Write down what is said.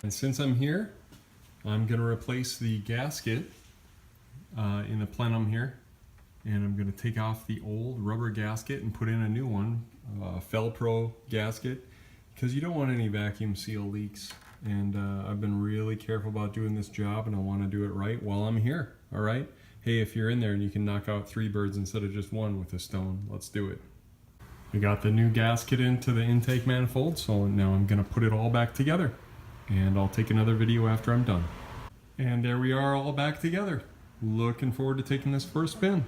And since I'm here, I'm going to replace the gasket in the plenum here. And I'm going to take off the old rubber gasket and put in a new one, Felpro gasket, because you don't want any vacuum seal leaks. And I've been really careful about doing this job, and I want to do it right while I'm here. All right? Hey, if you're in there and you can knock out 3 birds instead of just one with a stone, let's do it. We got the new gasket into the intake manifold, so now I'm going to put it all back together. And I'll take another video after I'm done. And there we are, all back together. Looking forward to taking this first spin.